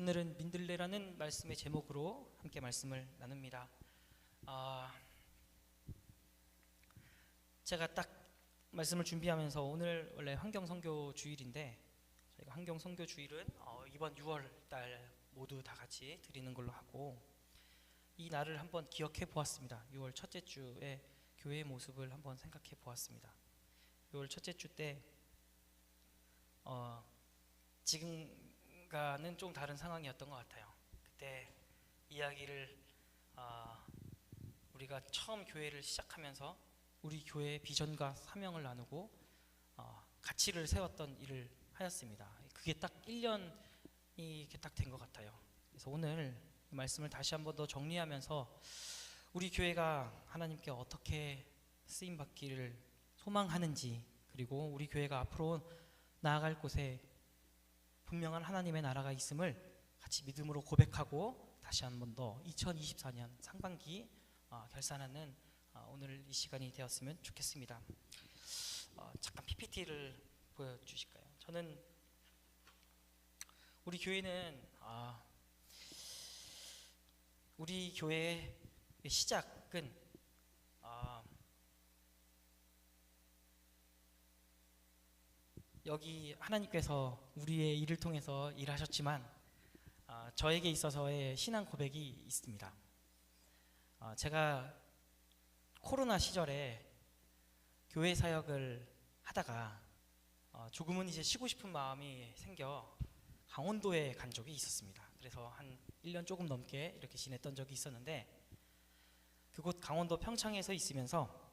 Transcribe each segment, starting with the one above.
오늘은 민들레라는 말씀의 제목으로 함께 말씀을 나눕니다. 제가 딱 말씀을 준비하면서 오늘 원래 환경선교 주일인데 저희가 환경선교 주일은 이번 6월 달 모두 다 같이 드리는 걸로 하고 이 날을 한번 기억해 보았습니다. 6월 첫째 주에 교회의 모습을 한번 생각해 보았습니다. 6월 첫째 주 때 지금과는 좀 다른 상황이었던 것 같아요. 그때 이야기를 우리가 처음 교회를 시작하면서 우리 교회의 비전과 사명을 나누고 가치를 세웠던 일을 하였습니다. 그게 딱 1년이 딱 된 것 같아요. 그래서 오늘 이 말씀을 다시 한번 더 정리하면서 우리 교회가 하나님께 어떻게 쓰임받기를 소망하는지, 그리고 우리 교회가 앞으로 나아갈 곳에 분명한 하나님의 나라가 있음을 같이 믿음으로 고백하고 다시 한번 더 2024년 상반기 결산하는 오늘 이 시간이 되었으면 좋겠습니다. 잠깐 PPT를 보여주실까요? 저는 우리 교회는 우리 교회의 시작은 여기 하나님께서 우리의 일을 통해서 일하셨지만 저에게 있어서의 신앙 고백이 있습니다. 제가 코로나 시절에 교회 사역을 하다가 조금은 이제 쉬고 싶은 마음이 생겨 강원도에 간 적이 있었습니다. 그래서 한 1년 조금 넘게 이렇게 지냈던 적이 있었는데 그곳 강원도 평창에서 있으면서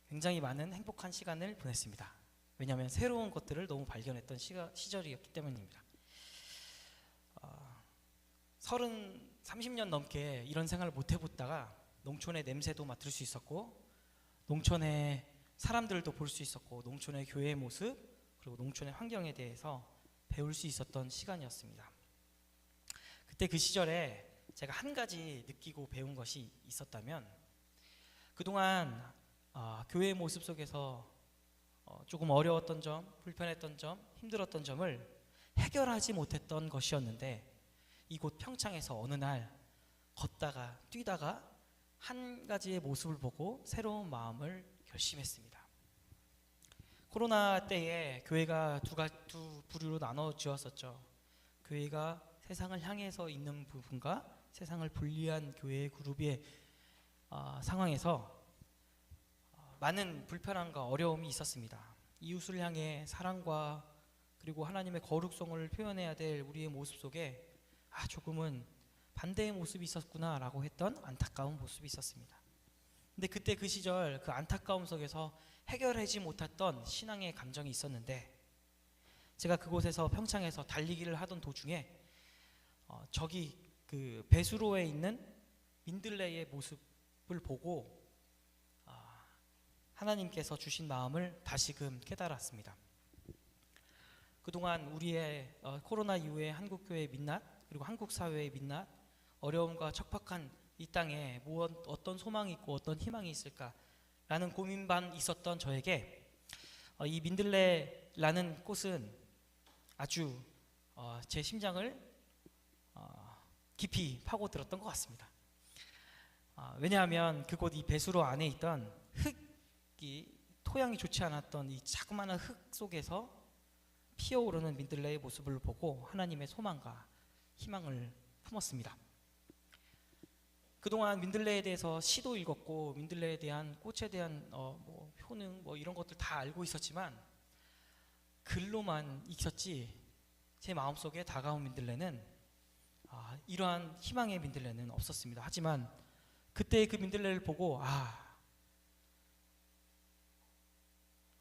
굉장히 많은 행복한 시간을 보냈습니다. 왜냐하면 새로운 것들을 너무 발견했던 시절이었기 때문입니다. 30년 넘게 이런 생활을 못 해보다가 농촌의 냄새도 맡을 수 있었고 농촌의 사람들도 볼 수 있었고 농촌의 교회의 모습 그리고 농촌의 환경에 대해서 배울 수 있었던 시간이었습니다. 그때 그 시절에 제가 한 가지 느끼고 배운 것이 있었다면 그동안 교회의 모습 속에서 조금 어려웠던 점, 불편했던 점, 힘들었던 점을 해결하지 못했던 것이었는데 이곳 평창에서 어느 날 걷다가 뛰다가 한 가지의 모습을 보고 새로운 마음을 결심했습니다. 코로나 때에 교회가 두 부류로 나눠지었었죠. 교회가 세상을 향해서 있는 부분과 세상을 분리한 교회의 그룹의 상황에서 많은 불편함과 어려움이 있었습니다. 이웃을 향해 사랑과 그리고 하나님의 거룩성을 표현해야 될 우리의 모습 속에 조금은 반대의 모습이 있었구나라고 했던 안타까운 모습이 있었습니다. 근데 그때 그 시절 그 안타까움 속에서 해결하지 못했던 신앙의 감정이 있었는데 제가 그곳에서 평창에서 달리기를 하던 도중에 저기 그 배수로에 있는 민들레의 모습을 보고 하나님께서 주신 마음을 다시금 깨달았습니다. 그동안 우리의 코로나 이후에 한국교회의 민낯 그리고 한국 사회의 민낯 어려움과 척박한 이 땅에 어떤 소망이 있고 어떤 희망이 있을까라는 고민 반 있었던 저에게 이 민들레라는 꽃은 아주 제 심장을 깊이 파고들었던 것 같습니다. 왜냐하면 그곳 이 배수로 안에 있던 토양이 좋지 않았던 이 자그마한 흙 속에서 피어오르는 민들레의 모습을 보고 하나님의 소망과 희망을 품었습니다. 그동안 민들레에 대해서 시도 읽었고 민들레에 대한 꽃에 대한 효능 이런 것들 다 알고 있었지만 글로만 익혔지 제 마음속에 다가온 민들레는 이러한 희망의 민들레는 없었습니다. 하지만 그때 그 민들레를 보고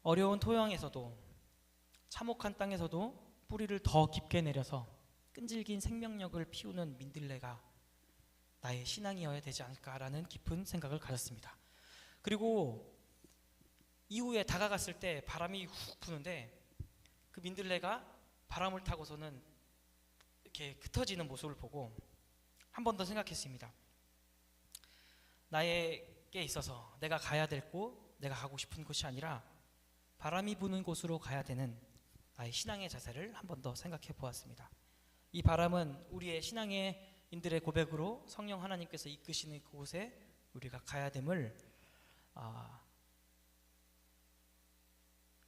어려운 토양에서도 참혹한 땅에서도 뿌리를 더 깊게 내려서 끈질긴 생명력을 피우는 민들레가 나의 신앙이어야 되지 않을까라는 깊은 생각을 가졌습니다. 그리고 이후에 다가갔을 때 바람이 훅 부는데 그 민들레가 바람을 타고서는 이렇게 흩어지는 모습을 보고 한 번 더 생각했습니다. 나에게 있어서 내가 가야 될 곳, 내가 가고 싶은 곳이 아니라 바람이 부는 곳으로 가야 되는 나의 신앙의 자세를 한 번 더 생각해 보았습니다. 이 바람은 우리의 신앙의 인들의 고백으로 성령 하나님께서 이끄시는 그곳에 우리가 가야 됨을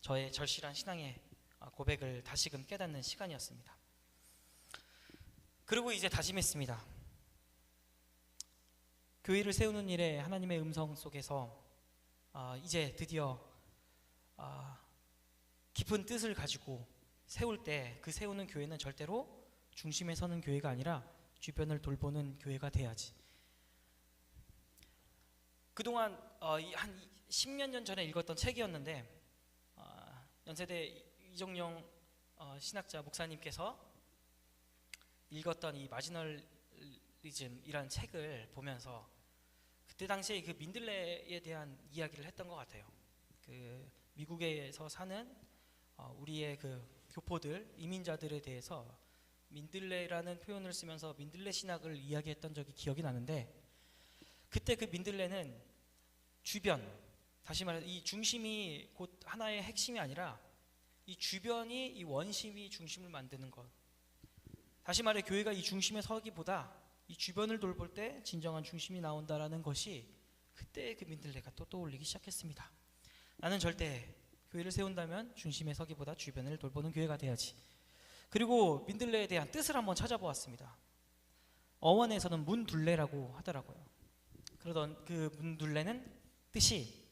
저의 절실한 신앙의 고백을 다시금 깨닫는 시간이었습니다. 그리고 이제 다짐했습니다. 교회를 세우는 일에 하나님의 음성 속에서 이제 드디어 깊은 뜻을 가지고 세울 때 그 세우는 교회는 절대로 중심에 서는 교회가 아니라 주변을 돌보는 교회가 돼야지. 그동안 한 10몇 년 전에 읽었던 책이었는데 연세대 이정용 신학자 목사님께서 읽었던 이 마지널리즘이라는 책을 보면서 그때 당시에 그 민들레에 대한 이야기를 했던 것 같아요. 그 미국에서 사는 우리의 그 교포들, 이민자들에 대해서 민들레라는 표현을 쓰면서 민들레 신학을 이야기했던 적이 기억이 나는데, 그때 그 민들레는 주변, 다시 말해서 이 중심이 곧 하나의 핵심이 아니라 이 주변이 이 원심이 중심을 만드는 것. 다시 말해 교회가 이 중심에 서기보다 이 주변을 돌볼 때 진정한 중심이 나온다라는 것이 그때 그 민들레가 또 떠올리기 시작했습니다. 나는 절대 교회를 세운다면 중심에 서기보다 주변을 돌보는 교회가 돼야지. 그리고 민들레에 대한 뜻을 한번 찾아보았습니다. 어원에서는 문둘레라고 하더라고요. 그러던 그 문둘레는 뜻이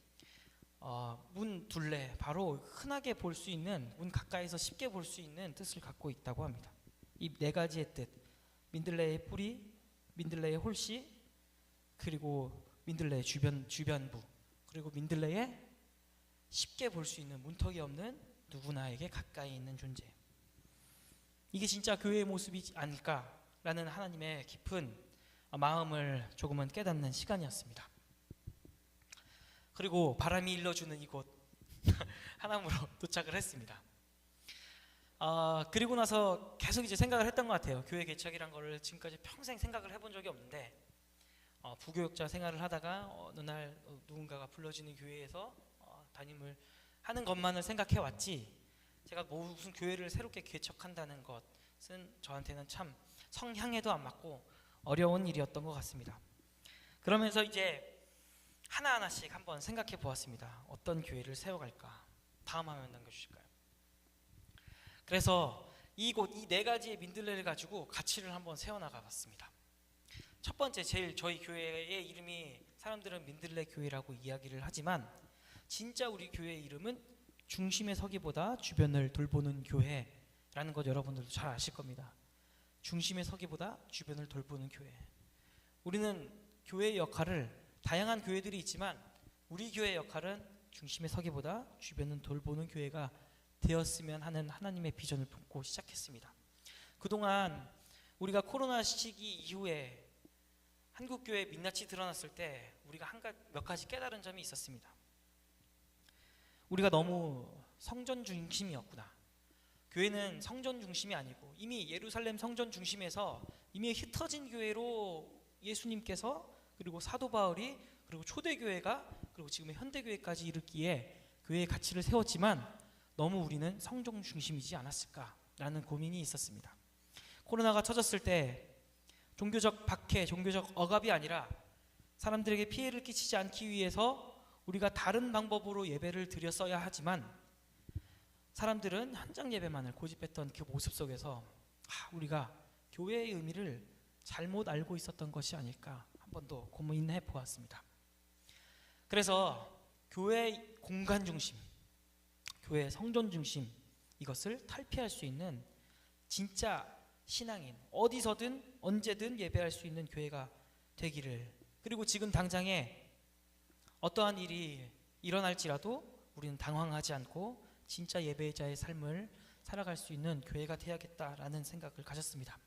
문둘레, 바로 흔하게 볼 수 있는, 문 가까이서 쉽게 볼 수 있는 뜻을 갖고 있다고 합니다. 이 네 가지의 뜻, 민들레의 뿌리, 민들레의 홀씨, 그리고 민들레의 주변부, 그리고 민들레의 쉽게 볼 수 있는 문턱이 없는 누구나에게 가까이 있는 존재. 이게 진짜 교회의 모습이 아닐까라는 하나님의 깊은 마음을 조금은 깨닫는 시간이었습니다. 그리고 바람이 일러주는 이곳 하남으로 도착을 했습니다. 그리고 나서 계속 이제 생각을 했던 것 같아요. 교회 개척이란 거를 지금까지 평생 생각을 해본 적이 없는데 부교육자 생활을 하다가 어느 날 누군가가 불러지는 교회에서 담임을 하는 것만을 생각해 왔지, 제가 무슨 교회를 새롭게 개척한다는 것은 저한테는 참 성향에도 안 맞고 어려운 일이었던 것 같습니다. 그러면서 이제 하나하나씩 한번 생각해 보았습니다. 어떤 교회를 세워갈까? 다음 화면 남겨주실까요? 그래서 이 네 가지의 민들레를 가지고 가치를 한번 세워나가 봤습니다. 첫 번째, 제일 저희 교회의 이름이 사람들은 민들레 교회라고 이야기를 하지만 진짜 우리 교회의 이름은 중심에 서기보다 주변을 돌보는 교회라는 것 여러분들도 잘 아실 겁니다. 중심에 서기보다 주변을 돌보는 교회. 우리는 교회의 역할을, 다양한 교회들이 있지만 우리 교회의 역할은 중심에 서기보다 주변을 돌보는 교회가 되었으면 하는 하나님의 비전을 품고 시작했습니다. 그동안 우리가 코로나 시기 이후에 한국교회 민낯이 드러났을 때 우리가 몇 가지 깨달은 점이 있었습니다. 우리가 너무 성전 중심이었구나. 교회는 성전 중심이 아니고 이미 예루살렘 성전 중심에서 이미 흩어진 교회로 예수님께서, 그리고 사도 바울이, 그리고 초대교회가, 그리고 지금의 현대교회까지 이르기에 교회의 가치를 세웠지만 너무 우리는 성전 중심이지 않았을까라는 고민이 있었습니다. 코로나가 터졌을 때 종교적 박해, 종교적 억압이 아니라 사람들에게 피해를 끼치지 않기 위해서 우리가 다른 방법으로 예배를 드렸어야 하지만 사람들은 현장 예배만을 고집했던 그 모습 속에서 우리가 교회의 의미를 잘못 알고 있었던 것이 아닐까 한 번 더 고민해 보았습니다. 그래서 교회의 공간 중심, 교회의 성전 중심, 이것을 탈피할 수 있는 진짜 신앙인, 어디서든 언제든 예배할 수 있는 교회가 되기를, 그리고 지금 당장에 어떠한 일이 일어날지라도 우리는 당황하지 않고 진짜 예배자의 삶을 살아갈 수 있는 교회가 되어야겠다라는 생각을 가졌습니다.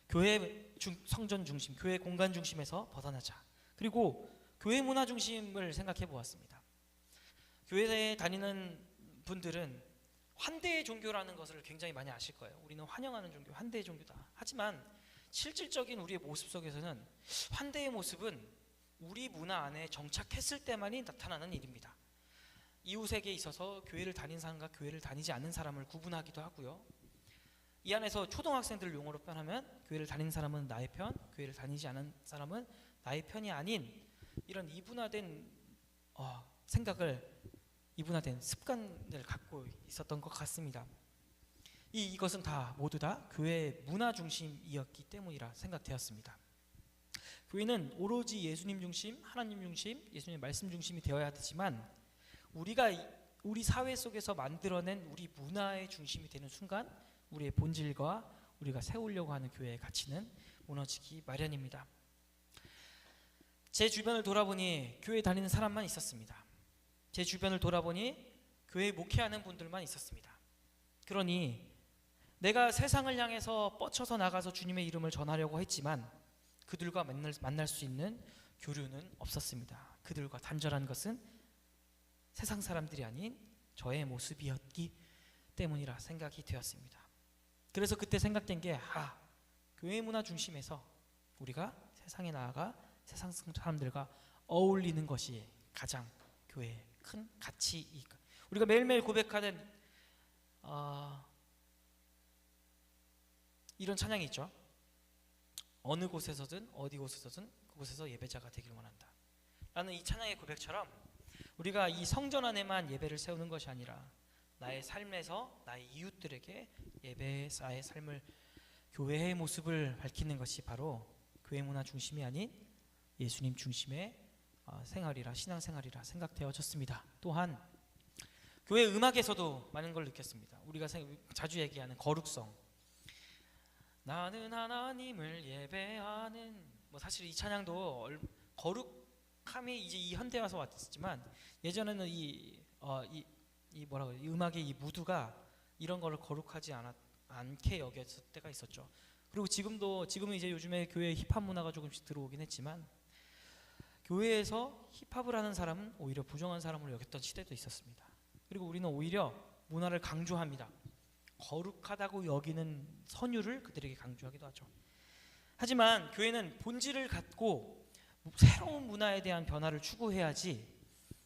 교회 성전 중심, 교회 공간 중심에서 벗어나자. 그리고 교회 문화 중심을 생각해 보았습니다. 교회에 다니는 분들은 환대의 종교라는 것을 굉장히 많이 아실 거예요. 우리는 환영하는 종교, 환대의 종교다. 하지만 실질적인 우리의 모습 속에서는 환대의 모습은 우리 문화 안에 정착했을 때만이 나타나는 일입니다. 이웃에게 있어서 교회를 다닌 사람과 교회를 다니지 않는 사람을 구분하기도 하고요. 이 안에서 초등학생들 용어로 표현하면 교회를 다니는 사람은 나의 편, 교회를 다니지 않은 사람은 나의 편이 아닌 이런 이분화된 생각을, 이분화된 습관을 갖고 있었던 것 같습니다. 이것은 다 모두 다 교회의 문화 중심이었기 때문이라 생각되었습니다. 교회는 오로지 예수님 중심, 하나님 중심, 예수님의 말씀 중심이 되어야 되지만 우리가 우리 사회 속에서 만들어낸 우리 문화의 중심이 되는 순간 우리의 본질과 우리가 세우려고 하는 교회의 가치는 무너지기 마련입니다. 제 주변을 돌아보니 교회 다니는 사람만 있었습니다. 제 주변을 돌아보니 교회 목회하는 분들만 있었습니다. 그러니 내가 세상을 향해서 뻗쳐서 나가서 주님의 이름을 전하려고 했지만 그들과 만날 수 있는 교류는 없었습니다. 그들과 단절한 것은 세상 사람들이 아닌 저의 모습이었기 때문이라 생각이 되었습니다. 그래서 그때 생각된 게 교회 문화 중심에서 우리가 세상에 나아가 세상 사람들과 어울리는 것이 가장 교회의 큰 가치이니까. 우리가 매일매일 고백하는 이런 찬양이 있죠. 어느 곳에서든 어디 곳에서든 그곳에서 예배자가 되길 원한다 라는 이 찬양의 고백처럼 우리가 이 성전 안에만 예배를 세우는 것이 아니라 나의 삶에서 나의 이웃들에게 예배사의 삶을, 교회의 모습을 밝히는 것이 바로 교회 문화 중심이 아닌 예수님 중심의 생활이라, 신앙생활이라 생각되어졌습니다. 또한 교회 음악에서도 많은 걸 느꼈습니다. 우리가 자주 얘기하는 거룩성, 나는 하나님을 예배하는, 사실 이 찬양도 거룩함이 이제 이 현대 와서 왔지만 예전에는 이 음악의 이 무드가 이런 거를 거룩하지 않게 여겼을 때가 있었죠. 그리고 지금은 이제 요즘에 교회에 힙합 문화가 조금씩 들어오긴 했지만 교회에서 힙합을 하는 사람은 오히려 부정한 사람으로 여겼던 시대도 있었습니다. 그리고 우리는 오히려 문화를 강조합니다. 거룩하다고 여기는 선율을 그들에게 강조하기도 하죠. 하지만 교회는 본질을 갖고 새로운 문화에 대한 변화를 추구해야지,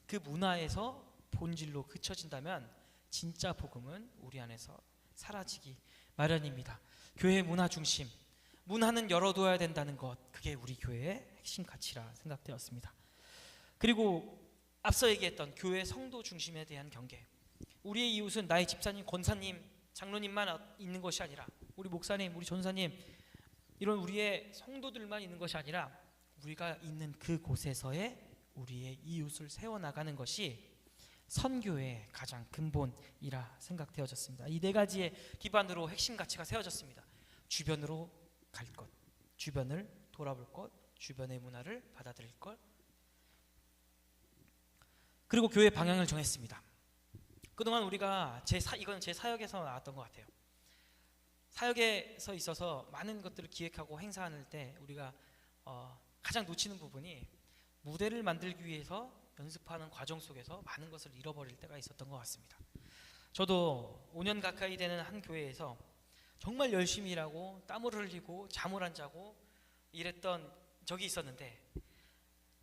그 문화에서 본질로 그쳐진다면 진짜 복음은 우리 안에서 사라지기 마련입니다. 교회 문화 중심, 문화는 열어둬야 된다는 것, 그게 우리 교회의 핵심 가치라 생각되었습니다. 그리고 앞서 얘기했던 교회 성도 중심에 대한 경계, 우리의 이웃은 나의 집사님, 권사님, 장로님만 있는 것이 아니라 우리 목사님, 우리 전사님, 이런 우리의 성도들만 있는 것이 아니라 우리가 있는 그곳에서의 우리의 이웃을 세워나가는 것이 선교의 가장 근본이라 생각되어졌습니다. 이 네 가지의 기반으로 핵심 가치가 세워졌습니다. 주변으로 갈 것, 주변을 돌아볼 것, 주변의 문화를 받아들일 것, 그리고 교회 방향을 정했습니다. 그동안 우리가 이건 제 사역에서 나왔던 것 같아요. 사역에서 있어서 많은 것들을 기획하고 행사할 때 우리가 가장 놓치는 부분이 무대를 만들기 위해서 연습하는 과정 속에서 많은 것을 잃어버릴 때가 있었던 것 같습니다. 저도 5년 가까이 되는 한 교회에서 정말 열심히 일하고 땀을 흘리고 잠을 안 자고 일했던 적이 있었는데,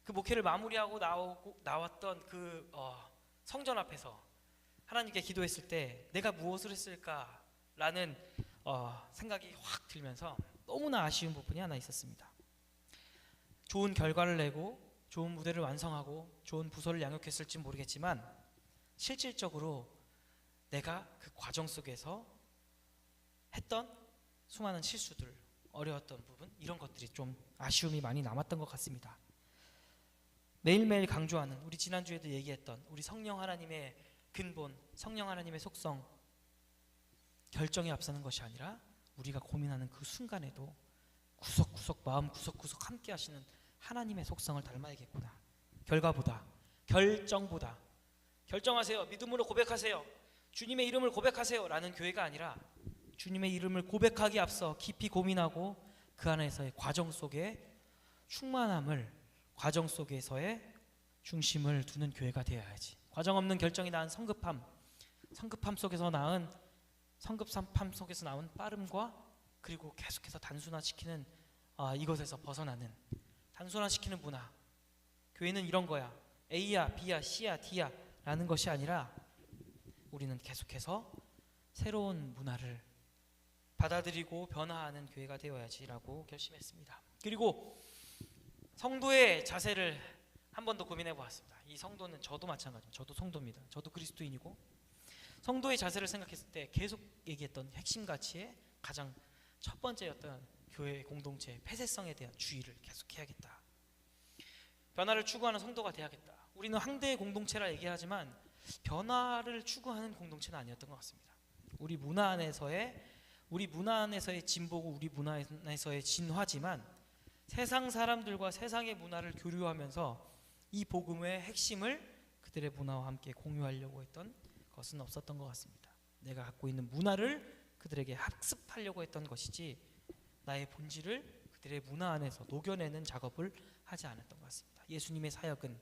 그 목회를 마무리하고 나왔던 그 성전 앞에서 하나님께 기도했을 때 내가 무엇을 했을까라는 생각이 확 들면서 너무나 아쉬운 부분이 하나 있었습니다. 좋은 결과를 내고 좋은 무대를 완성하고 좋은 부서를 양육했을지 모르겠지만 실질적으로 내가 그 과정 속에서 했던 수많은 실수들, 어려웠던 부분, 이런 것들이 좀 아쉬움이 많이 남았던 것 같습니다. 매일매일 강조하는, 우리 지난주에도 얘기했던 우리 성령 하나님의 근본, 성령 하나님의 속성, 결정에 앞서는 것이 아니라 우리가 고민하는 그 순간에도 구석구석, 마음 구석구석 함께 하시는 하나님의 속성을 닮아야겠구나. 결과보다, 결정보다, 결정하세요, 믿음으로 고백하세요, 주님의 이름을 고백하세요 라는 교회가 아니라 주님의 이름을 고백하기에 앞서 깊이 고민하고 그 안에서의 과정 속에 충만함을, 과정 속에서의 중심을 두는 교회가 되어야지. 과정 없는 결정이 낳은 성급함, 성급함 속에서 낳은 빠름과 그리고 계속해서 단순화시키는 이것에서 벗어나는, 단순화시키는 문화. 교회는 이런 거야, A야 B야 C야 D야 라는 것이 아니라 우리는 계속해서 새로운 문화를 받아들이고 변화하는 교회가 되어야지라고 결심했습니다. 그리고 성도의 자세를 한 번 더 고민해 보았습니다. 이 성도는 저도 마찬가지입니다. 저도 성도입니다. 저도 그리스도인이고 성도의 자세를 생각했을 때 계속 얘기했던 핵심 가치의 가장 첫 번째였던 교회 공동체의 폐쇄성에 대한 주의를 계속해야겠다. 변화를 추구하는 성도가 돼야겠다. 우리는 황대의 공동체라 얘기하지만 변화를 추구하는 공동체는 아니었던 것 같습니다. 우리 문화 안에서의 진보고 우리 문화 안에서의 진화지만 세상 사람들과 세상의 문화를 교류하면서 이 복음의 핵심을 그들의 문화와 함께 공유하려고 했던 것은 없었던 것 같습니다. 내가 갖고 있는 문화를 그들에게 학습하려고 했던 것이지 나의 본질을 그들의 문화 안에서 녹여내는 작업을 하지 않았던 것 같습니다. 예수님의 사역은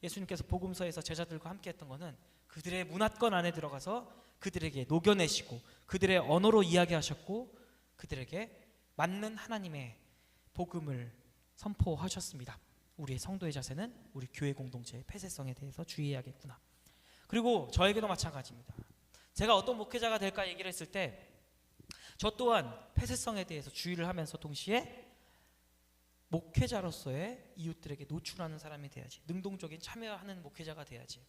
예수님께서 복음서에서 제자들과 함께 했던 것은 그들의 문화권 안에 들어가서 그들에게 녹여내시고 그들의 언어로 이야기하셨고 그들에게 맞는 하나님의 복음을 선포하셨습니다. 우리의 성도의 자세는 우리 교회 공동체의 폐쇄성에 대해서 주의해야겠구나. 그리고 저에게도 마찬가지입니다. 제가 어떤 목회자가 될까 얘기를 했을 때 저 또한 폐쇄성에 대해서 주의를 하면서 동시에 목회자로서의 이웃들에게 노출하는 사람이 돼야지, 능동적인 참여하는 목회자가 돼야지,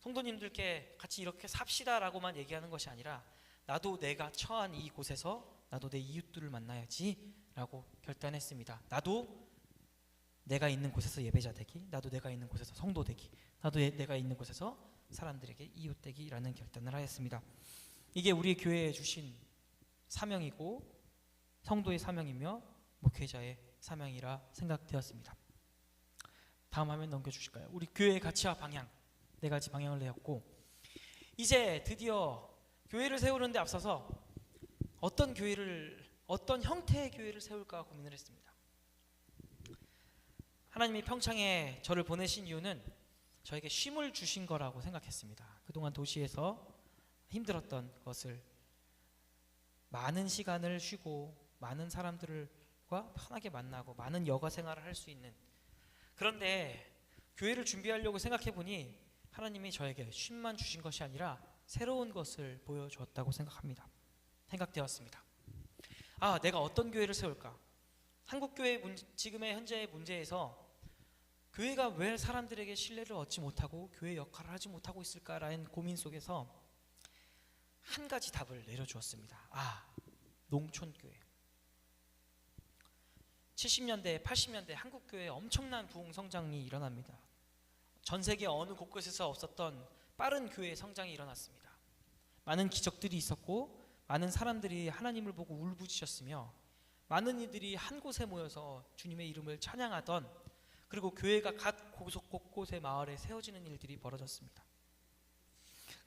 성도님들께 같이 이렇게 삽시다라고만 얘기하는 것이 아니라 나도 내가 처한 이 곳에서 나도 내 이웃들을 만나야지 라고 결단했습니다. 나도 내가 있는 곳에서 예배자 되기, 나도 내가 있는 곳에서 성도 되기, 나도 내가 있는 곳에서 사람들에게 이웃 되기라는 결단을 하였습니다. 이게 우리 교회에 주신 사명이고 성도의 사명이며 목회자의 사명이라 생각되었습니다. 다음 화면 넘겨주실까요? 우리 교회의 가치와 방향, 네 가지 방향을 내었고 이제 드디어 교회를 세우는 데 앞서서 어떤 형태의 교회를 세울까 고민을 했습니다. 하나님이 평창에 저를 보내신 이유는 저에게 쉼을 주신 거라고 생각했습니다. 그동안 도시에서 힘들었던 것을 많은 시간을 쉬고 많은 사람들과 편하게 만나고 많은 여가 생활을 할 수 있는, 그런데 교회를 준비하려고 생각해보니 하나님이 저에게 쉼만 주신 것이 아니라 새로운 것을 보여주었다고 생각되었습니다. 내가 어떤 교회를 세울까? 한국교회 지금의 현재의 문제에서 교회가 왜 사람들에게 신뢰를 얻지 못하고 교회 역할을 하지 못하고 있을까라는 고민 속에서 한 가지 답을 내려주었습니다. 농촌교회. 70년대, 80년대 한국교회에 엄청난 부흥 성장이 일어납니다. 전 세계 어느 곳곳에서 없었던 빠른 교회 성장이 일어났습니다. 많은 기적들이 있었고 많은 사람들이 하나님을 보고 울부짖었으며 많은 이들이 한 곳에 모여서 주님의 이름을 찬양하던, 그리고 교회가 각 곳곳의 마을에 세워지는 일들이 벌어졌습니다.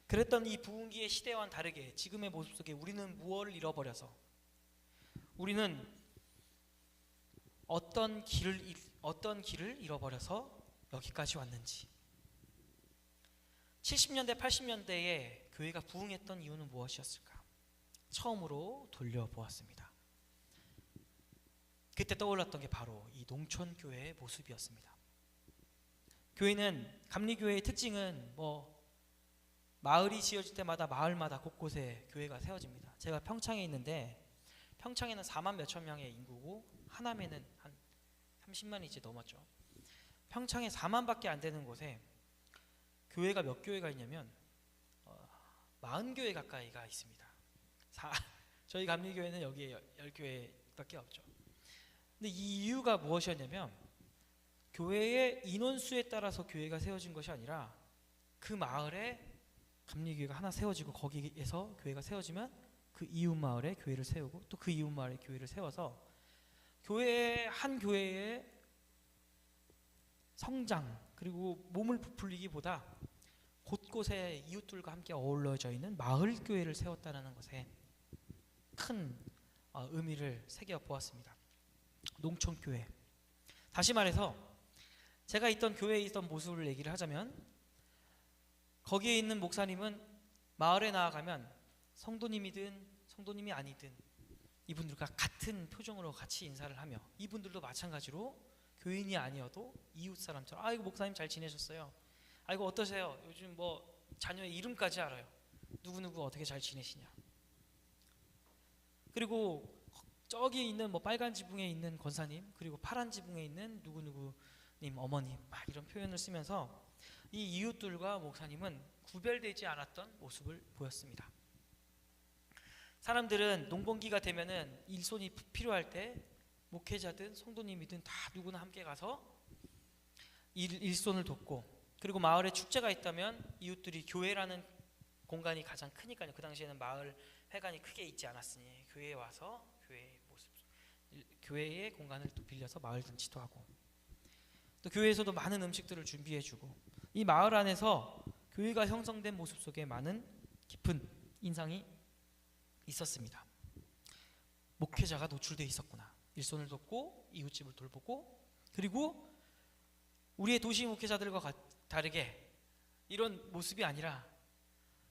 그랬던 이 부흥기의 시대와는 다르게 지금의 모습 속에 우리는 무엇을 잃어버려서, 우리는 어떤 길을 잃어버려서 여기까지 왔는지, 70년대 80년대에 교회가 부흥했던 이유는 무엇이었을까? 처음으로 돌려보았습니다. 그때 떠올랐던 게 바로 이 농촌교회의 모습이었습니다. 교회는, 감리교회의 특징은 마을이 지어질 때마다 마을마다 곳곳에 교회가 세워집니다. 제가 평창에 있는데 평창에는 4만 몇천 명의 인구고 하남에는 한 30만이 이제 넘었죠. 평창에 4만밖에 안 되는 곳에 교회가 몇 교회가 있냐면 40교회 가까이가 있습니다. 저희 감리교회는 여기에 10교회밖에 없죠. 근데 이 이유가 무엇이었냐면 교회의 인원수에 따라서 교회가 세워진 것이 아니라 그 마을에 감리교회가 하나 세워지고 거기에서 교회가 세워지면 그 이웃 마을에 교회를 세우고 또 그 이웃 마을에 교회를 세워서 한 교회의 성장 그리고 몸을 부풀리기보다 곳곳에 이웃들과 함께 어우러져 있는 마을 교회를 세웠다는 것에 큰 의미를 새겨 보았습니다. 농촌교회. 다시 말해서 제가 있던 교회에 있던 모습을 얘기를 하자면 거기에 있는 목사님은 마을에 나아가면 성도님이든 성도님이 아니든 이분들과 같은 표정으로 같이 인사를 하며, 이분들도 마찬가지로 교인이 아니어도 이웃 사람처럼 아이고 목사님 잘 지내셨어요? 아이고 어떠세요? 요즘 자녀의 이름까지 알아요. 누구누구 어떻게 잘 지내시냐. 그리고 저기 있는 뭐 빨간 지붕에 있는 권사님, 그리고 파란 지붕에 있는 누구누구님 어머님, 막 이런 표현을 쓰면서 이 이웃들과 목사님은 구별되지 않았던 모습을 보였습니다. 사람들은 농번기가 되면은 일손이 필요할 때 목회자든 성도님이든 다 누구나 함께 가서 일손을 돕고, 그리고 마을에 축제가 있다면 이웃들이, 교회라는 공간이 가장 크니까요. 그 당시에는 마을 회관이 크게 있지 않았으니 교회에 와서 교회의 공간을 또 빌려서 마을 잔치도 하고, 또 교회에서도 많은 음식들을 준비해주고, 이 마을 안에서 교회가 형성된 모습 속에 많은 깊은 인상이 있었습니다. 목회자가 노출되어 있었구나. 일손을 돕고 이웃집을 돌보고, 그리고 우리의 도시 목회자들과 다르게 이런 모습이 아니라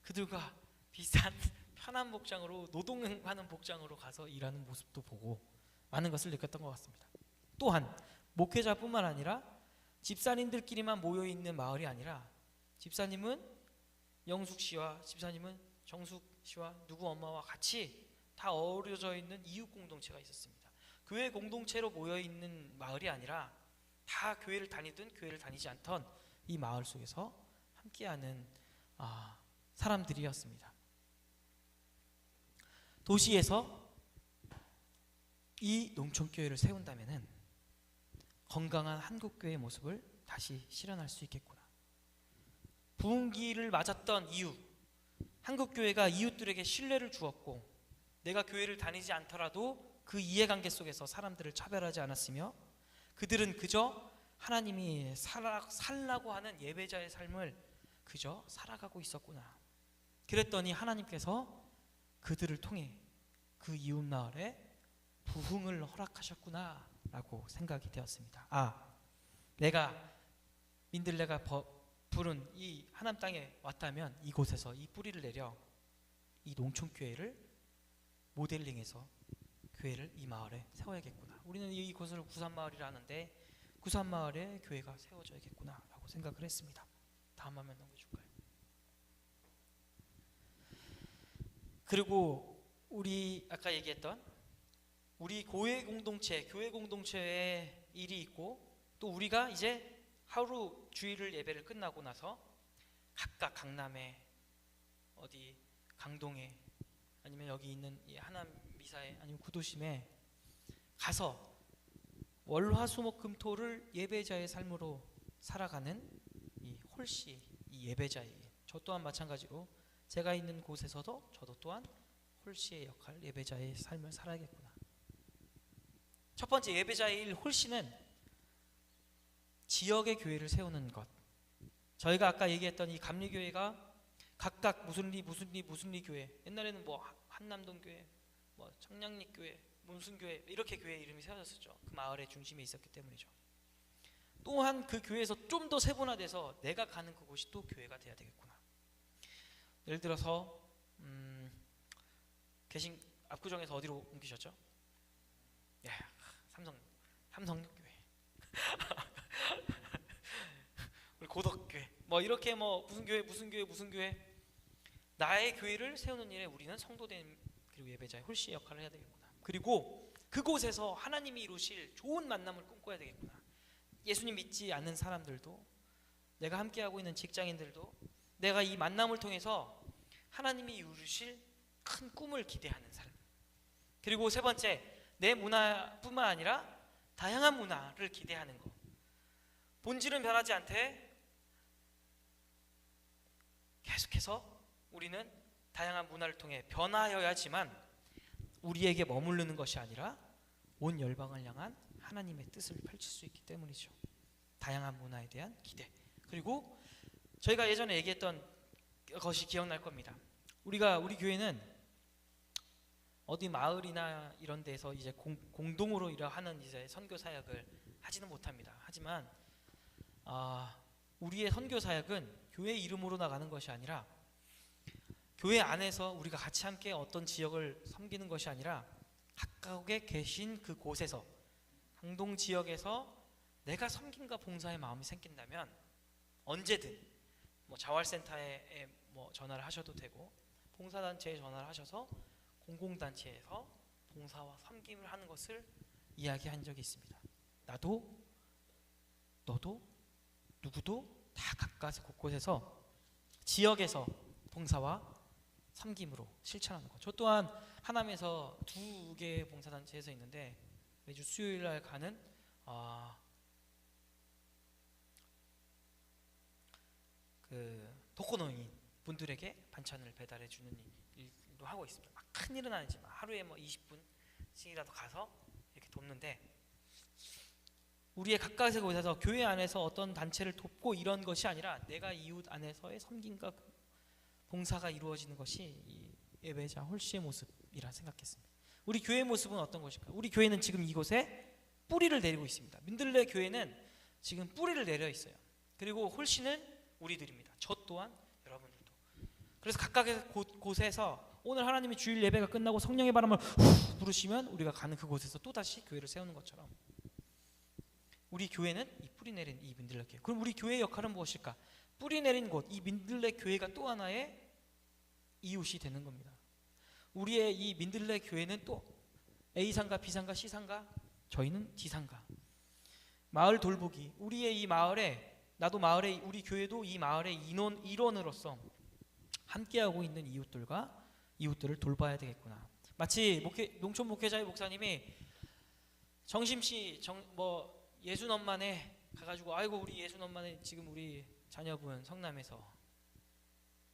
그들과 비슷한 편한 복장으로, 노동하는 복장으로 가서 일하는 모습도 보고 많은 것을 느꼈던 것 같습니다. 또한 목회자뿐만 아니라 집사님들끼리만 모여있는 마을이 아니라 집사님은 영숙 씨와 집사님은 정숙 씨와 누구 엄마와 같이 다 어우러져 있는 이웃 공동체가 있었습니다. 교회 공동체로 모여있는 마을이 아니라 다 교회를 다니든 교회를 다니지 않던 이 마을 속에서 함께하는 사람들이었습니다. 도시에서 이 농촌교회를 세운다면은 건강한 한국교회의 모습을 다시 실현할 수 있겠구나. 부흥기를 맞았던 이유, 한국교회가 이웃들에게 신뢰를 주었고, 내가 교회를 다니지 않더라도 그 이해관계 속에서 사람들을 차별하지 않았으며, 그들은 그저 하나님이 살라고 하는 예배자의 삶을 그저 살아가고 있었구나. 그랬더니 하나님께서 그들을 통해 그 이웃마을에 부흥을 허락하셨구나 라고 생각이 되었습니다. 내가 민들레가 부른 이 하나님 땅에 왔다면 이곳에서 이 뿌리를 내려 이 농촌교회를 모델링해서 교회를 이 마을에 세워야겠구나. 우리는 이곳을 구산마을이라 하는데 구산마을에 교회가 세워져야겠구나 라고 생각을 했습니다. 다음 화면 넘겨줄까요? 그리고 우리 아까 얘기했던 우리 교회 공동체의 일이 있고, 또 우리가 이제 하루 주일을 예배를 끝나고 나서 각각 강남에, 어디 강동에, 아니면 여기 있는 이 하남 미사에, 아니면 구도심에 가서 월화수목금토를 예배자의 삶으로 살아가는 이 홀씨, 이 예배자의, 저 또한 마찬가지로 제가 있는 곳에서도 저도 또한 홀씨의 역할, 예배자의 삶을 살아야겠구나. 첫 번째 예배자의 일, 홀씨는 지역의 교회를 세우는 것. 저희가 아까 얘기했던 이 감리교회가 각각 무슨 리 교회, 옛날에는 뭐 한남동 교회, 뭐 청량리 교회, 무슨 교회, 이렇게 교회 이름이 세워졌었죠. 그 마을의 중심에 있었기 때문이죠. 또한 그 교회에서 좀 더 세분화돼서 내가 가는 그곳이 또 교회가 돼야 되겠구나. 예를 들어서 계신 압구정에서 어디로 옮기셨죠? 예, 삼성교회 우리 고덕교회, 뭐 이렇게 뭐 무슨 교회 나의 교회를 세우는 일에 우리는 성도된 그리고 예배자의 홀씨 역할을 해야 되겠구나. 그리고 그곳에서 하나님이 이루실 좋은 만남을 꿈꿔야 되겠구나. 예수님 믿지 않는 사람들도, 내가 함께하고 있는 직장인들도 내가 이 만남을 통해서 하나님이 이루실 큰 꿈을 기대하는 사람. 그리고 세 번째, 내 문화뿐만 아니라 다양한 문화를 기대하는 것. 본질은 변하지 않되 계속해서 우리는 다양한 문화를 통해 변화하여야지만 우리에게 머무르는 것이 아니라 온 열방을 향한 하나님의 뜻을 펼칠 수 있기 때문이죠. 다양한 문화에 대한 기대. 그리고 저희가 예전에 얘기했던 것이 기억날 겁니다. 우리 교회는 어디 마을이나 이런 데서 이제 공동으로 하는 이제 선교 사역을 하지는 못합니다. 하지만 우리의 선교 사역은 교회 이름으로 나가는 것이 아니라, 교회 안에서 우리가 같이 함께 어떤 지역을 섬기는 것이 아니라 각각에 계신 그 곳에서, 강동 지역에서 내가 섬김과 봉사의 마음이 생긴다면 언제든 뭐 자활센터에 뭐 전화를 하셔도 되고, 봉사단체에 전화를 하셔서 공공단체에서 봉사와 섬김을 하는 것을 이야기한 적이 있습니다. 나도 너도 누구도 다 각각 곳곳에서 지역에서 봉사와 섬김으로 실천하는 것. 저 또한 하남에서 2개의 봉사단체에서 있는데 매주 수요일날 가는 그 독거노인 분들에게 반찬을 배달해 주는 일도 하고 있습니다. 막 큰 일은 아니지만 하루에 뭐 20분씩이라도 가서 이렇게 돕는데, 우리의 각각의 곳에서 교회 안에서 어떤 단체를 돕고 이런 것이 아니라 내가 이웃 안에서의 섬김과 봉사가 이루어지는 것이 이 예배자 홀씨의 모습이라 생각했습니다. 우리 교회의 모습은 어떤 것일까요? 우리 교회는 지금 이곳에 뿌리를 내리고 있습니다. 민들레 교회는 지금 뿌리를 내려 있어요. 그리고 홀씨는 우리들입니다. 저 또한 여러분들도. 그래서 각각의 곳에서 오늘 하나님이 주일 예배가 끝나고 성령의 바람을 후 부르시면 우리가 가는 그곳에서 또다시 교회를 세우는 것처럼 우리 교회는 이 뿌리 내린 이 민들레 교회. 그럼 우리 교회의 역할은 무엇일까? 뿌리 내린 곳, 이 민들레 교회가 또 하나의 이웃이 되는 겁니다. 우리의 이 민들레 교회는 또 A상가, B상가, C상가, 저희는 D상가. 마을 돌보기. 우리의 이 마을에, 나도 마을에, 우리 교회도 이 마을의 일원으로서 함께하고 있는 이웃들을 돌봐야 되겠구나. 마치 농촌 목회자의 목사님이 정심씨 예순 엄마네 가가지고, 아이고 우리 예순 엄마네 지금 우리 자녀분 성남에서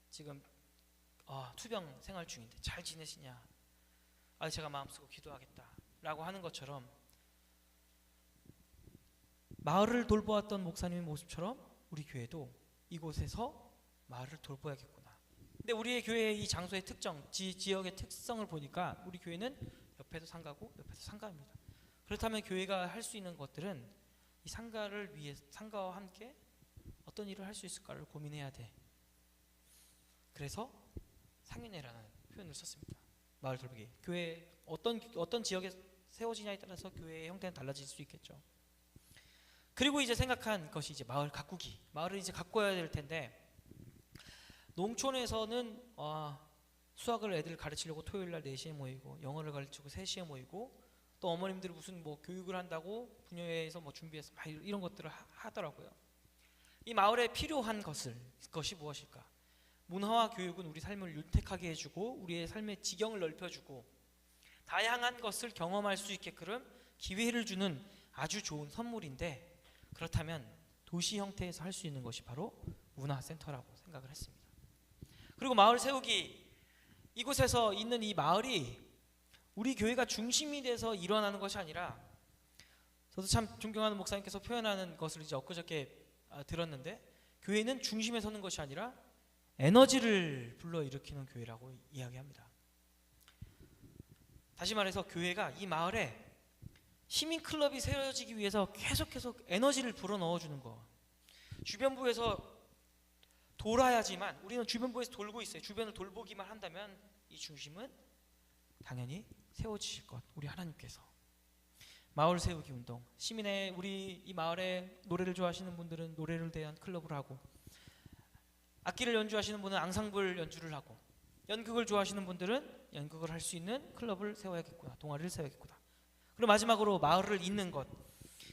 지금 투병 생활 중인데 잘 지내시냐? 제가 마음 쓰고 기도하겠다 라고 하는 것처럼, 마을을 돌보았던 목사님의 모습처럼 우리 교회도 이곳에서 마을을 돌봐야겠구나. 근데 우리의 교회의 이 장소의 특정, 지역의 특성을 보니까 우리 교회는 옆에도 상가고 옆에도 상가입니다. 그렇다면 교회가 할 수 있는 것들은 이 상가를 위해, 상가와 함께 어떤 일을 할 수 있을까를 고민해야 돼. 그래서 상윤회라는 표현을 썼습니다. 마을 돌보기. 교회 어떤 지역에 세워지냐에 따라서 교회의 형태는 달라질 수 있겠죠. 그리고 이제 생각한 것이 이제 마을 가꾸기. 마을을 이제 가꿔야 될 텐데, 농촌에서는 수학을 애들 가르치려고 토요일 날 4시에 모이고, 영어를 가르치고 3시에 모이고, 또 어머님들이 무슨 교육을 한다고 분녀회에서 준비해서 막 이런 것들을 하더라고요. 이 마을에 필요한 것이 무엇일까? 문화와 교육은 우리 삶을 윤택하게 해주고 우리의 삶의 지경을 넓혀주고 다양한 것을 경험할 수 있게끔 기회를 주는 아주 좋은 선물인데, 그렇다면 도시 형태에서 할 수 있는 것이 바로 문화센터라고 생각을 했습니다. 그리고 마을 세우기. 이곳에서 있는 이 마을이 우리 교회가 중심이 돼서 일어나는 것이 아니라, 저도 참 존경하는 목사님께서 표현하는 것을 이제 엊그저께 들었는데, 교회는 중심에 서는 것이 아니라 에너지를 불러일으키는 교회라고 이야기합니다. 다시 말해서 교회가 이 마을에 시민클럽이 세워지기 위해서 계속 에너지를 불어넣어주는 거. 주변부에서 돌아야지만, 우리는 주변부에서 돌고 있어요. 주변을 돌보기만 한다면 이 중심은 당연히 세워지실 것. 우리 하나님께서. 마을 세우기 운동. 우리 이 마을에 노래를 좋아하시는 분들은 노래를 대한 클럽을 하고, 악기를 연주하시는 분은 앙상블 연주를 하고, 연극을 좋아하시는 분들은 연극을 할 수 있는 클럽을 세워야겠구나. 동아리를 세워야겠구나. 그리고 마지막으로 마을을 잇는 것.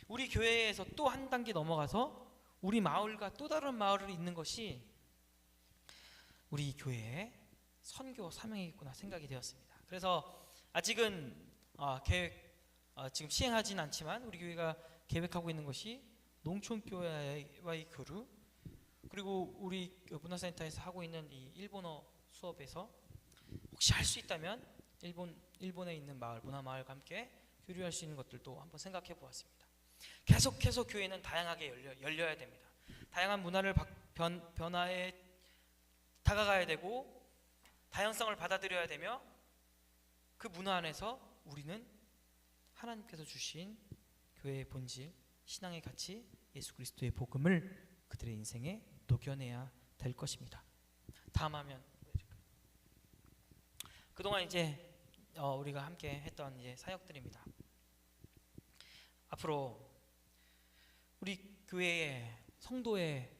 우리 교회에서 또 한 단계 넘어가서 우리 마을과 또 다른 마을을 잇는 것이 우리 교회의 선교 사명이겠구나 생각이 되었습니다. 그래서 아직은 지금 시행하진 않지만 우리 교회가 계획하고 있는 것이 농촌교회와의 교류, 그리고 우리 문화센터에서 하고 있는 이 일본어 수업에서 혹시 할 수 있다면 일본에 있는 문화마을과 함께 교류할 수 있는 것들도 한번 생각해 보았습니다. 계속해서 교회는 다양하게 열려야 됩니다. 다양한 문화를 변화에 다가가야 되고 다양성을 받아들여야 되며, 그 문화 안에서 우리는 하나님께서 주신 교회의 본질, 신앙의 가치, 예수 그리스도의 복음을 그들의 인생에 녹여내야 될 것입니다. 다음 화면. 그동안 이제 우리가 함께 했던 이제 사역들입니다. 앞으로 우리 교회의 성도의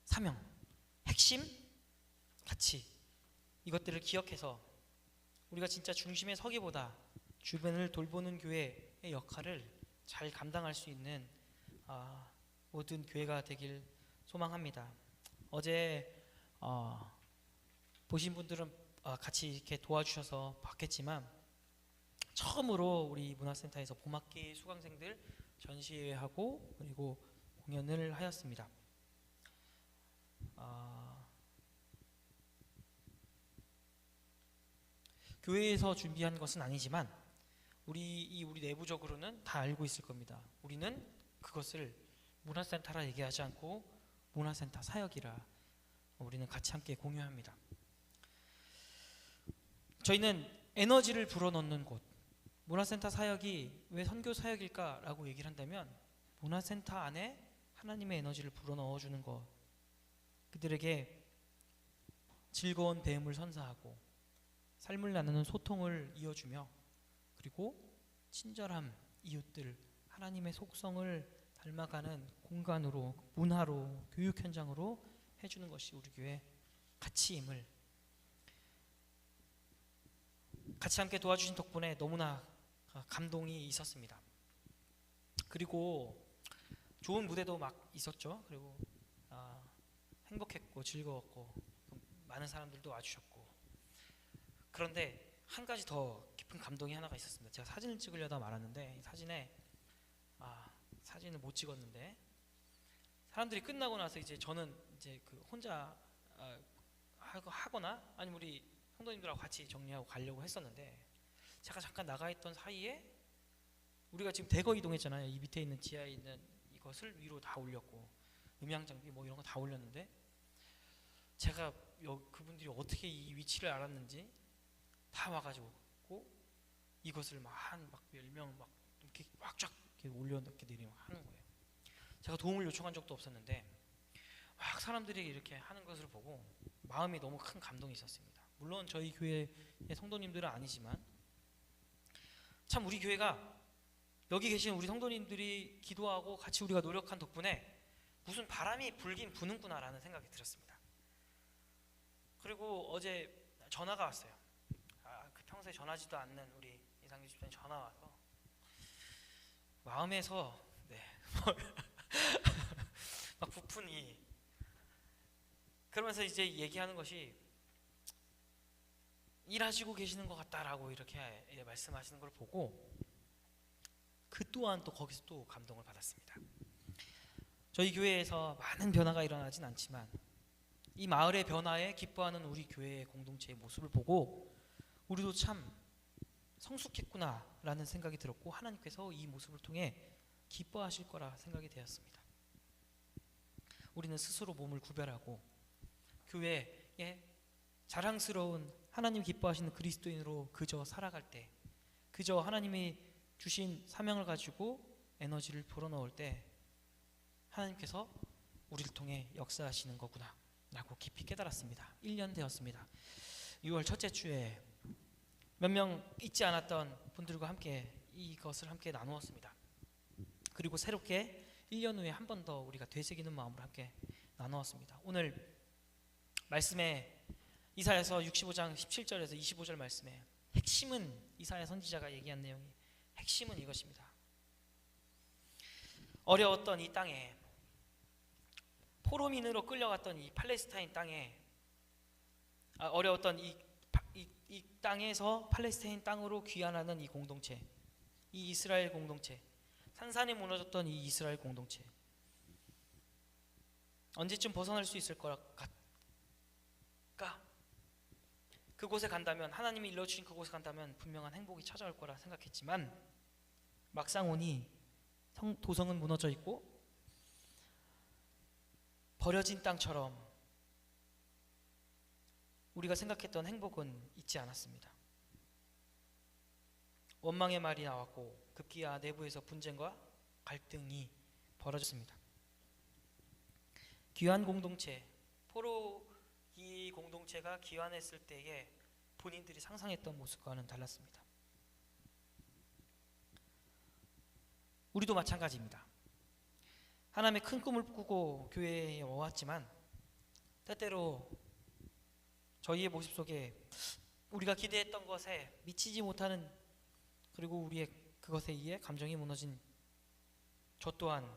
사명, 핵심, 가치, 이것들을 기억해서 우리가 진짜 중심에 서기보다 주변을 돌보는 교회의 역할을 잘 감당할 수 있는 모든 교회가 되길 소망합니다. 어제 보신 분들은 같이 이렇게 도와주셔서 봤겠지만 처음으로 우리 문화센터에서 봄학기 수강생들 전시회하고 그리고 공연을 하였습니다. 교회에서 준비한 것은 아니지만 우리 내부적으로는 다 알고 있을 겁니다. 우리는 그것을 문화센터라 얘기하지 않고 문화센터 사역이라 우리는 같이 함께 공유합니다. 저희는 에너지를 불어넣는 곳, 문화센터 사역이 왜 선교 사역일까라고 얘기를 한다면 문화센터 안에 하나님의 에너지를 불어넣어주는 것, 그들에게 즐거운 배움을 선사하고 삶을 나누는 소통을 이어주며 그리고 친절함, 이웃들, 하나님의 속성을 닮아가는 공간으로, 문화로, 교육 현장으로 해주는 것이 우리 교회 가치임을 같이 함께 도와주신 덕분에 너무나 감동이 있었습니다. 그리고 좋은 무대도 막 있었죠. 그리고 행복했고 즐거웠고 많은 사람들도 와주셨고, 그런데 한 가지 더 깊은 감동이 하나가 있었습니다. 제가 사진을 찍으려다 말았는데 이 사진에 사진을 못 찍었는데 사람들이 끝나고 나서 이제 저는 이제 그 혼자 하거나 아니면 우리 성도님들하고 같이 정리하고 가려고 했었는데 제가 잠깐 나가 있던 사이에 우리가 지금 대거 이동했잖아요. 이 밑에 있는 지하에 있는 이것을 위로 다 올렸고 음향 장비 뭐 이런 거 다 올렸는데 제가 그분들이 어떻게 이 위치를 알았는지 다 와가지고 이것을 막 10명 막 이렇게 쫙 올려 이렇게 내리면 하는 거예요. 제가 도움을 요청한 적도 없었는데 막 사람들이 이렇게 하는 것을 보고 마음이 너무 큰 감동이 있었습니다. 물론 저희 교회의 성도님들은 아니지만 참 우리 교회가 여기 계신 우리 성도님들이 기도하고 같이 우리가 노력한 덕분에 무슨 바람이 불긴 부는구나라는 생각이 들었습니다. 그리고 어제 전화가 왔어요. 그 평소에 전하지도 않는 우리 이상규 집사님 전화 와서 마음에서 막 부푼이 그러면서 이제 얘기하는 것이 일하시고 계시는 것 같다라고 이렇게 말씀하시는 걸 보고 그 또한 또 거기서 또 감동을 받았습니다. 저희 교회에서 많은 변화가 일어나진 않지만 이 마을의 변화에 기뻐하는 우리 교회의 공동체의 모습을 보고 우리도 참 성숙했구나라는 생각이 들었고 하나님께서 이 모습을 통해 기뻐하실 거라 생각이 되었습니다. 우리는 스스로 몸을 구별하고 교회에 자랑스러운 하나님 기뻐하시는 그리스도인으로 그저 살아갈 때, 그저 하나님이 주신 사명을 가지고 에너지를 불어넣을 때 하나님께서 우리를 통해 역사하시는 거구나 라고 깊이 깨달았습니다. 1년 되었습니다. 6월 첫째 주에 몇 명 잊지 않았던 분들과 함께 이것을 함께 나누었습니다. 그리고 새롭게 1년 후에 한 번 더 우리가 되새기는 마음으로 함께 나누었습니다. 오늘 말씀에 이사야서 65장 17절에서 25절 말씀에 핵심은 이사야 선지자가 얘기한 내용이 핵심은 이것입니다. 어려웠던 이 땅에 포로민으로 끌려갔던 이 팔레스타인 땅에 어려웠던 이 땅에서 팔레스타인 땅으로 귀환하는 이 공동체, 이 이스라엘 공동체, 산산이 무너졌던 이 이스라엘 공동체 언제쯤 벗어날 수 있을 것 같까? 그곳에 간다면 하나님이 일러주신 그곳에 간다면 분명한 행복이 찾아올 거라 생각했지만 막상 오니 도성은 무너져 있고 버려진 땅처럼 우리가 생각했던 행복은 있지 않았습니다. 원망의 말이 나왔고 급기야 내부에서 분쟁과 갈등이 벌어졌습니다. 귀환 공동체, 포로 이 공동체가 귀환했을 때에 본인들이 상상했던 모습과는 달랐습니다. 우리도 마찬가지입니다. 하나님의 큰 꿈을 꾸고 교회에 와왔지만 때때로 저희의 모습 속에 우리가 기대했던 것에 미치지 못하는 그리고 우리의 그것에 의해 감정이 무너진 저 또한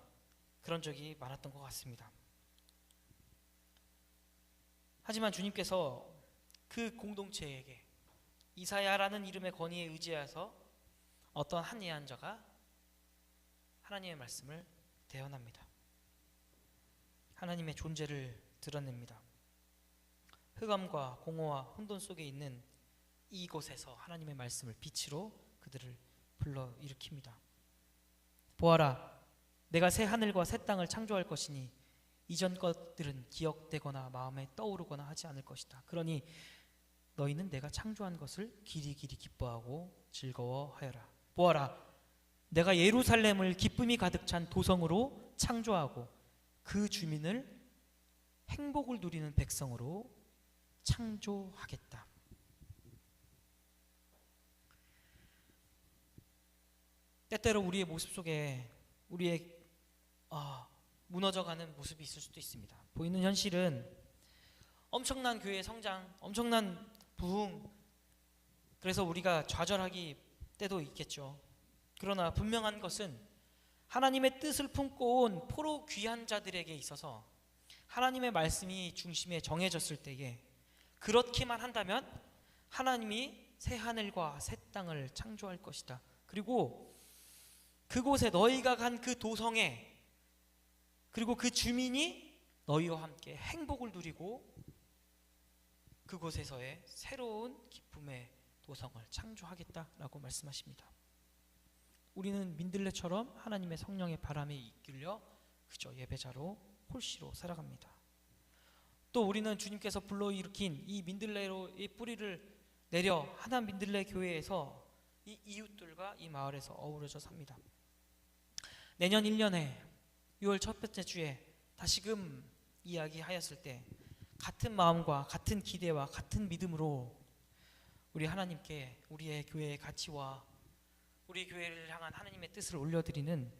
그런 적이 많았던 것 같습니다. 하지만 주님께서 그 공동체에게 이사야라는 이름의 권위에 의지하여서 어떤 한 예언자가 하나님의 말씀을 대언합니다. 하나님의 존재를 드러냅니다. 흑암과 공허와 혼돈 속에 있는 이곳에서 하나님의 말씀을 빛으로 그들을 불러일으킵니다. 보아라, 내가 새 하늘과 새 땅을 창조할 것이니 이전 것들은 기억되거나 마음에 떠오르거나 하지 않을 것이다. 그러니 너희는 내가 창조한 것을 길이 기뻐하고 즐거워하여라. 보아라, 내가 예루살렘을 기쁨이 가득 찬 도성으로 창조하고 그 주민을 행복을 누리는 백성으로 창조하겠다. 때때로 우리의 모습 속에 우리의 무너져가는 모습이 있을 수도 있습니다. 보이는 현실은 엄청난 교회의 성장, 엄청난 부흥, 그래서 우리가 좌절하기 때도 있겠죠. 그러나 분명한 것은 하나님의 뜻을 품고 온 포로 귀한 자들에게 있어서 하나님의 말씀이 중심에 정해졌을 때에 그렇게만 한다면 하나님이 새 하늘과 새 땅을 창조할 것이다. 그리고 그곳에 너희가 간 그 도성에 그리고 그 주민이 너희와 함께 행복을 누리고 그곳에서의 새로운 기쁨의 도성을 창조하겠다라고 말씀하십니다. 우리는 민들레처럼 하나님의 성령의 바람에 이끌려 그저 예배자로 홀씨로 살아갑니다. 또 우리는 주님께서 불러일으킨 이 민들레로의 뿌리를 내려 하나 민들레 교회에서 이 이웃들과 이 마을에서 어우러져 삽니다. 내년 1년에 6월 첫 번째 주에 다시금 이야기하였을 때 같은 마음과 같은 기대와 같은 믿음으로 우리 하나님께 우리의 교회의 가치와 우리 교회를 향한 하나님의 뜻을 올려드리는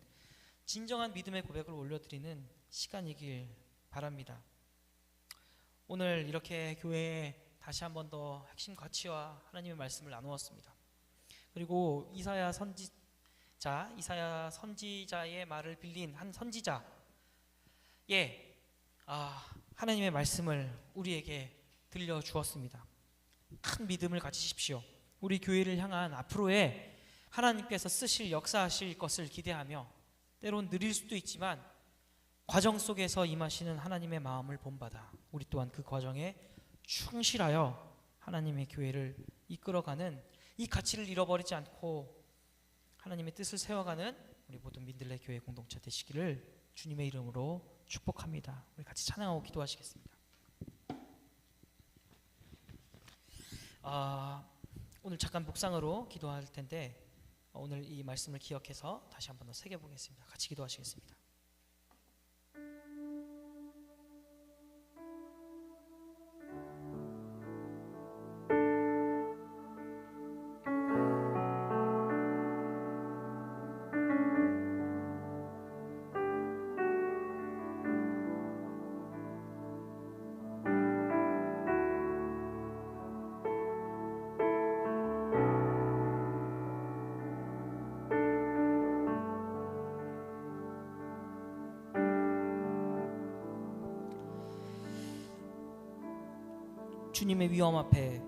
진정한 믿음의 고백을 올려드리는 시간이길 바랍니다. 오늘 이렇게 교회에 다시 한 번 더 핵심 가치와 하나님의 말씀을 나누었습니다. 그리고 이사야 선지자의 말을 빌린 한 선지자의 하나님의 말씀을 우리에게 들려주었습니다. 큰 믿음을 가지십시오. 우리 교회를 향한 앞으로의 하나님께서 쓰실 역사하실 것을 기대하며 때론 느릴 수도 있지만 과정 속에서 임하시는 하나님의 마음을 본받아 우리 또한 그 과정에 충실하여 하나님의 교회를 이끌어가는 이 가치를 잃어버리지 않고 하나님의 뜻을 세워가는 우리 모든 민들레 교회 공동체 되시기를 주님의 이름으로 축복합니다. 우리 같이 찬양하고 기도하시겠습니다. 오늘 잠깐 묵상으로 기도할 텐데 오늘 이 말씀을 기억해서 다시 한 번 더 새겨보겠습니다. 같이 기도하시겠습니다. 주님의 위엄 앞에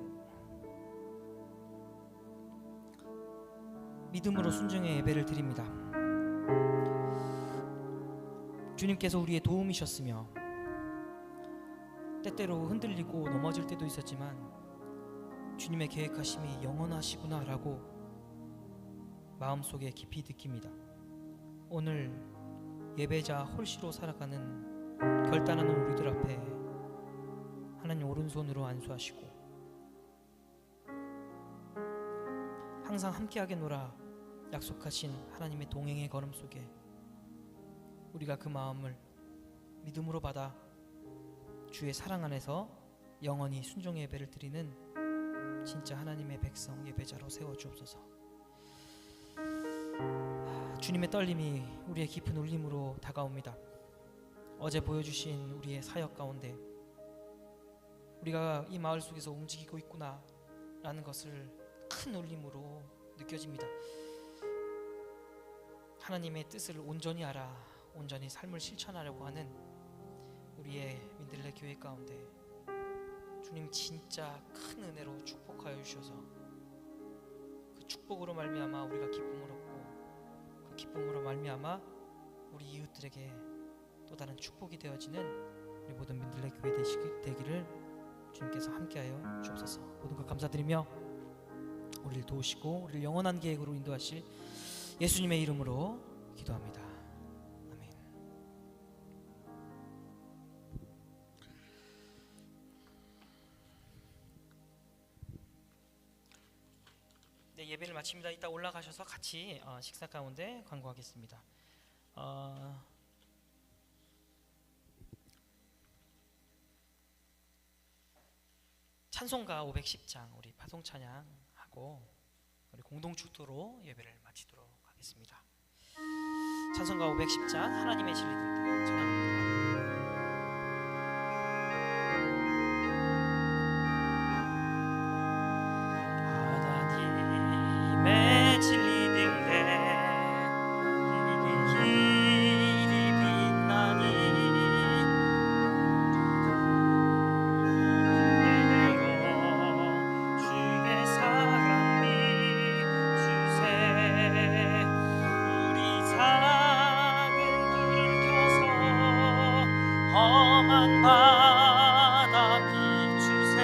믿음으로 순종의 예배를 드립니다. 주님께서 우리의 도움이셨으며 때때로 흔들리고 넘어질 때도 있었지만 주님의 계획하심이 영원하시구나 라고 마음속에 깊이 느낍니다. 오늘 예배자 홀씨로 살아가는 결단하는 우리들 앞에 하나님 오른손으로 안수하시고 항상 함께하겠노라 약속하신 하나님의 동행의 걸음 속에 우리가 그 마음을 믿음으로 받아 주의 사랑 안에서 영원히 순종의 예배를 드리는 진짜 하나님의 백성 예배자로 세워주옵소서. 주님의 떨림이 우리의 깊은 울림으로 다가옵니다. 어제 보여주신 우리의 사역 가운데 우리가 이 마을 속에서 움직이고 있구나 라는 것을 큰 울림으로 느껴집니다. 하나님의 뜻을 온전히 알아 온전히 삶을 실천하려고 하는 우리의 민들레 교회 가운데 주님 진짜 큰 은혜로 축복하여 주셔서 그 축복으로 말미암아 우리가 기쁨을 얻고 그 기쁨으로 말미암아 우리 이웃들에게 또 다른 축복이 되어지는 우리 모든 민들레 교회 되기를 주님께서 함께하여 주옵소서. 모든 것 감사드리며 우리를 도우시고 우리를 영원한 계획으로 인도하실 예수님의 이름으로 기도합니다. 아멘. 네, 예배를 마칩니다. 이따 올라가셔서 같이 식사 가운데 관고하겠습니다. 찬송가 510장 우리 파송 찬양하고 우리 공동 축도로 예배를 마치도록 하겠습니다. 찬송가 510장 하나님의 진리 등등 찬양합니다. 하나님의 진리 등등 길이 빛나니 주의 사랑 비추세 우리 작은 불을 켜서 험한 바다 비추세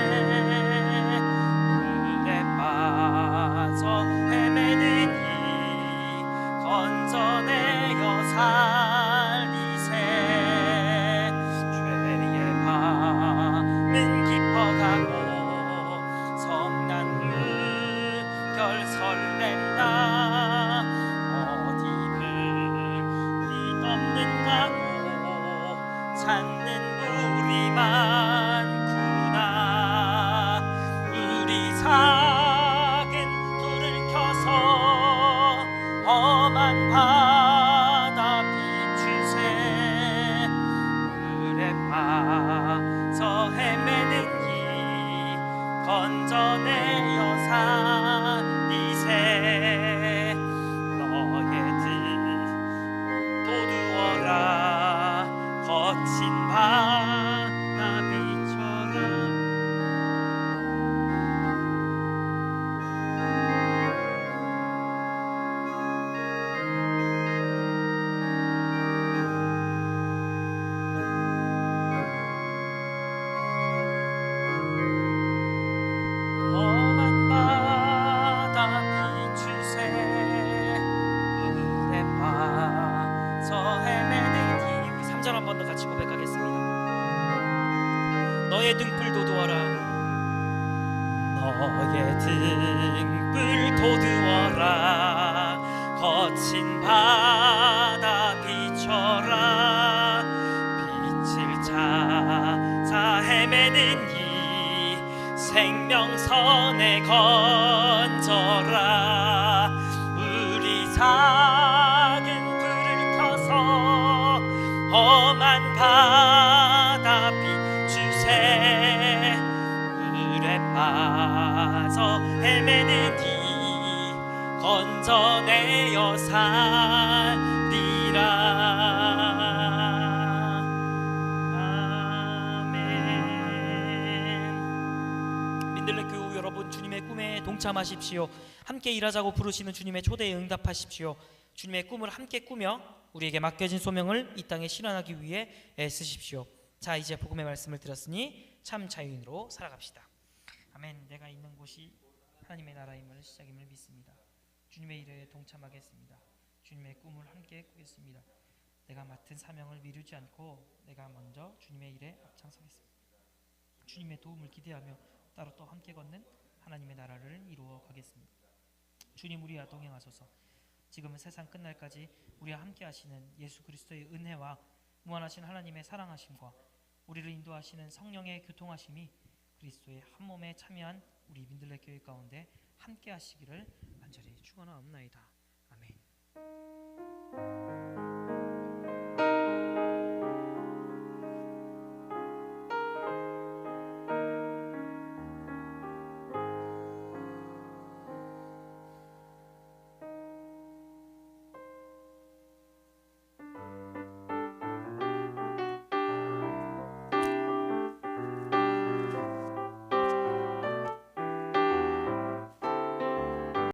물에 빠져 헤매는 이 건져내어 살리세 죄의 밤은 깊어가고 성난 물결 설렌다 어디 불빛 없는가고 찾는 우리 많구나 우리 작은 불을 켜서 험한 바다 비추세 물에 빠져 헤매는 이 건져내어 살리세 너의 뜻 도두어라 거친 바다 비춰라 험한 바다 비추세 물에 빠져 헤매는 이 우리 3절 한 번 더 같이 고백하겠습니다. 너의 등불 도두어라 너의 등불 도두어라 거친 바다 비춰라 빛을 찾아 헤매는 이 생명선에 건져라 우리 작은 불을 켜서 험한 바다 비추세 물에 빠져 헤매는 이 건져내어 살리라 아멘. 민들레 교우 여러분 주님의 꿈에 동참하십시오. 함께 일하자고 부르시는 주님의 초대에 응답하십시오. 주님의 꿈을 함께 꾸며 우리에게 맡겨진 소명을 이 땅에 실현하기 위해 애쓰십시오. 자, 이제 복음의 말씀을 들었으니 참 자유인으로 살아갑시다. 아멘. 내가 있는 곳이 하나님의 나라임을 시작임을 믿습니다. 주님의 일에 동참하겠습니다. 주님의 꿈을 함께 꾸겠습니다. 내가 맡은 사명을 미루지 않고 내가 먼저 주님의 일에 앞장서겠습니다. 주님의 도움을 기대하며 따로 또 함께 걷는 하나님의 나라를 이루어 가겠습니다. 주님 우리와 동행하소서. 지금은 세상 끝날까지 우리와 함께 하시는 예수 그리스도의 은혜와 무한하신 하나님의 사랑하심과 우리를 인도하시는 성령의 교통하심이 그리스도의 한 몸에 참여한 우리 민들레 교회 가운데 함께 하시기를 간절히 축원하옵나이다. 아멘.